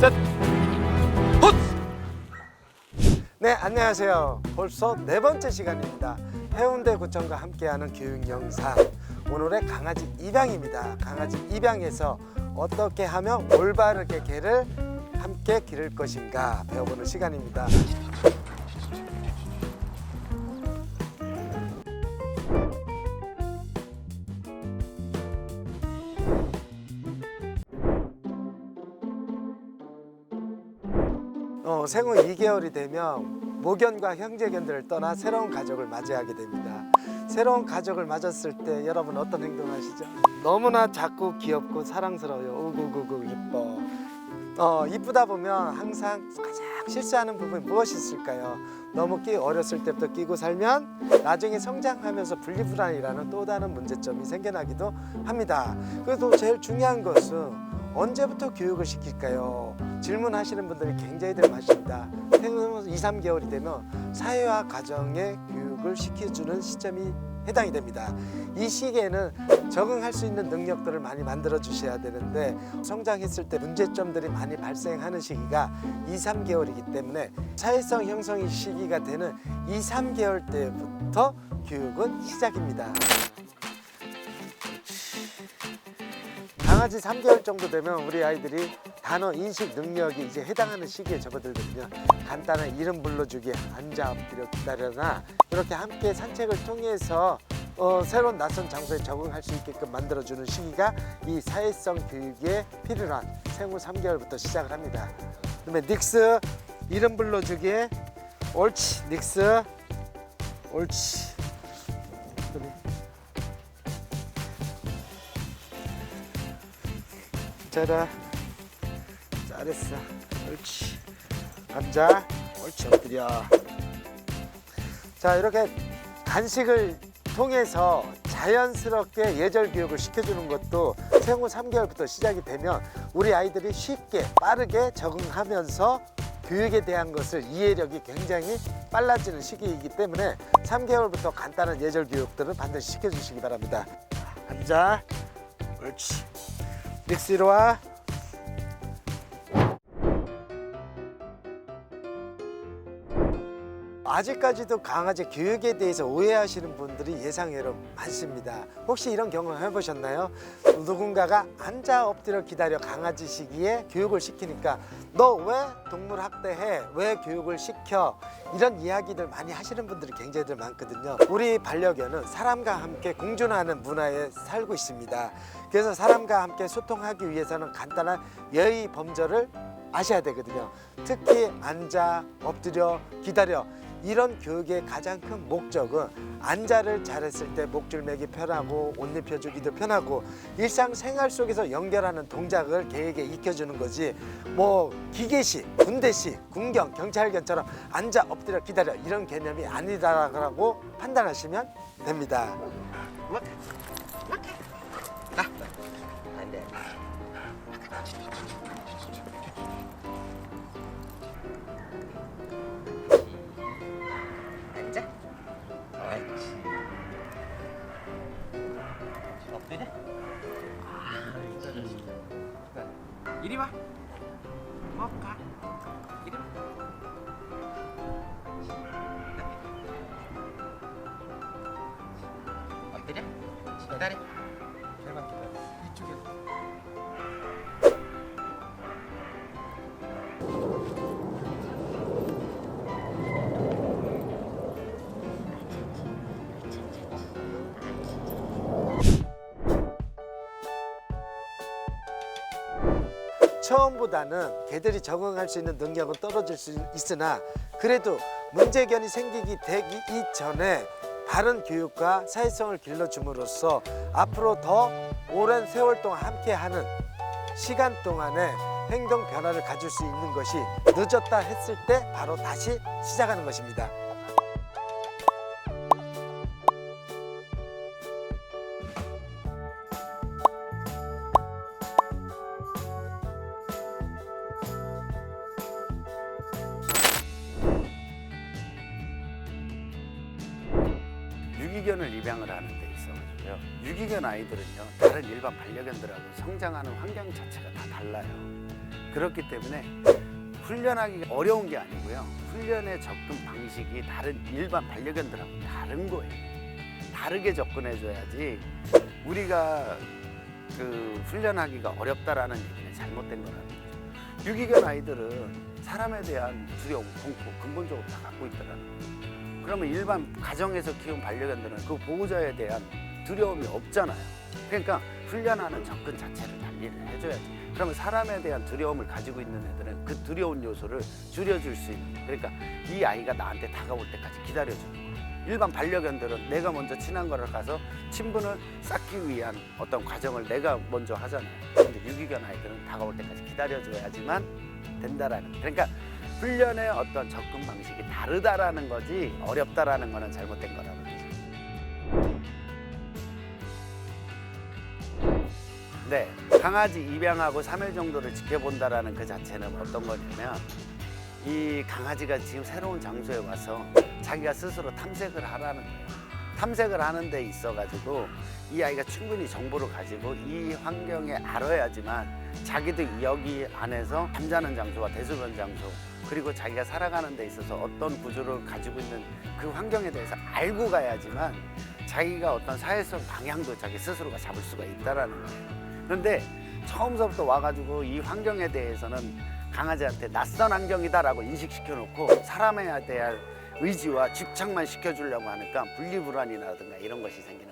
셋. 네, 안녕하세요. 벌써 네 번째 시간입니다. 해운대구청과 함께하는 교육 영상. 오늘의 강아지 입양입니다. 강아지 입양에서 어떻게 하면 올바르게 개를 함께 기를 것인가 배워보는 시간입니다. 생후 2개월이 되면 모견과 형제견들을 떠나 새로운 가족을 맞이하게 됩니다. 새로운 가족을 맞았을 때 여러분 어떤 행동을 하시죠? 너무나 작고 귀엽고 사랑스러워요. 우구구구 이뻐. 이쁘다 보면 항상 가장 실수하는 부분이 무엇이 있을까요? 너무 어렸을 때부터 끼고 살면 나중에 성장하면서 분리불안이라는 또 다른 문제점이 생겨나기도 합니다. 그래도 제일 중요한 것은 언제부터 교육을 시킬까요? 질문하시는 분들이 굉장히 많습니다. 생후 2, 3개월이 되면 사회화 가정의 교육을 시켜주는 시점이 해당이 됩니다. 이 시기에는 적응할 수 있는 능력들을 많이 만들어 주셔야 되는데 성장했을 때 문제점들이 많이 발생하는 시기가 2, 3개월이기 때문에 사회성 형성의 시기가 되는 2, 3개월 때부터 교육은 시작입니다. 강아지 3개월 정도 되면 우리 아이들이 단어 인식 능력이 이제 해당하는 시기에 접어들거든요. 간단한 이름 불러주기, 앉아 엎드려 기다려나 이렇게 함께 산책을 통해서 새로운 낯선 장소에 적응할 수 있게끔 만들어주는 시기가 이 사회성 교육에 필요한 생후 3개월부터 시작을 합니다. 그다음에 닉스 이름 불러주기, 옳지 닉스, 옳지. 자라, 잘했어. 옳지. 앉아. 옳지. 엎드려. 자, 이렇게 간식을 통해서 자연스럽게 예절 교육을 시켜주는 것도 생후 3개월부터 시작이 되면 우리 아이들이 쉽게 빠르게 적응하면서 교육에 대한 것을 이해력이 굉장히 빨라지는 시기이기 때문에 3개월부터 간단한 예절 교육들을 반드시 시켜주시기 바랍니다. 앉아. 옳지. 닉스 이리 와. 아직까지도 강아지 교육에 대해서 오해하시는 분들이 예상외로 많습니다. 혹시 이런 경험 해보셨나요? 누군가가 앉아 엎드려 기다려 강아지 시기에 교육을 시키니까 너 왜 동물 학대해? 왜 교육을 시켜? 이런 이야기들 많이 하시는 분들이 굉장히 많거든요. 우리 반려견은 사람과 함께 공존하는 문화에 살고 있습니다. 그래서 사람과 함께 소통하기 위해서는 간단한 예의 범절을 아셔야 되거든요. 특히 앉아, 엎드려, 기다려 이런 교육의 가장 큰 목적은 앉아를 잘했을 때 목줄 매기 편하고 옷 입혀주기도 편하고 일상생활 속에서 연결하는 동작을 개에게 익혀주는 거지 뭐 기계식, 군대식, 군경, 경찰견처럼 앉아, 엎드려, 기다려 이런 개념이 아니다라고 판단하시면 됩니다. 안 돼. 앉아. 옳지. 엎드려. 이리 와. 먹까. 이리 와. 엎드려. 기다려. 제발 기다려. 이쪽에. 처음보다는 개들이 적응할 수 있는 능력은 떨어질 수 있으나 그래도 문제견이 생기기 되기 이전에 바른 교육과 사회성을 길러줌으로써 앞으로 더 오랜 세월 동안 함께하는 시간 동안에 행동 변화를 가질 수 있는 것이 늦었다 했을 때 바로 다시 시작하는 것입니다. 유기견을 입양을 하는 데 있어가지고요. 유기견 아이들은요, 다른 일반 반려견들하고 성장하는 환경 자체가 다 달라요. 그렇기 때문에 훈련하기가 어려운 게 아니고요. 훈련의 접근 방식이 다른 일반 반려견들하고 다른 거예요. 다르게 접근해줘야지 우리가 그 훈련하기가 어렵다라는 얘기는 잘못된 거라는 거죠. 유기견 아이들은 사람에 대한 두려움, 공포 근본적으로 다 갖고 있더라는 거예요. 그러면 일반 가정에서 키운 반려견들은 그 보호자에 대한 두려움이 없잖아요. 그러니까 훈련하는 접근 자체를 달리를 해줘야지. 그러면 사람에 대한 두려움을 가지고 있는 애들은 그 두려운 요소를 줄여줄 수 있는 거예요. 그러니까 이 아이가 나한테 다가올 때까지 기다려주는 거예요. 일반 반려견들은 내가 먼저 친한 거를 가서 친분을 쌓기 위한 어떤 과정을 내가 먼저 하잖아요. 근데 유기견 아이들은 다가올 때까지 기다려줘야지만 된다라는 거예요. 그러니까 훈련의 어떤 접근 방식이 다르다라는 거지 어렵다라는 거는 잘못된 거라는 거죠. 네, 강아지 입양하고 3일 정도를 지켜본다라는 그 자체는 어떤 거냐면 이 강아지가 지금 새로운 장소에 와서 자기가 스스로 탐색을 하라는 거예요. 탐색을 하는 데 있어가지고 이 아이가 충분히 정보를 가지고 이 환경에 알아야지만 자기도 여기 안에서 잠자는 장소와 대소변 장소 그리고 자기가 살아가는 데 있어서 어떤 구조를 가지고 있는 그 환경에 대해서 알고 가야지만 자기가 어떤 사회성 방향도 자기 스스로가 잡을 수가 있다라는 거예요. 그런데 처음서부터 와가지고 이 환경에 대해서는 강아지한테 낯선 환경이다라고 인식시켜 놓고 사람에 대한 의지와 집착만 시켜주려고 하니까 분리불안이라든가 이런 것이 생기는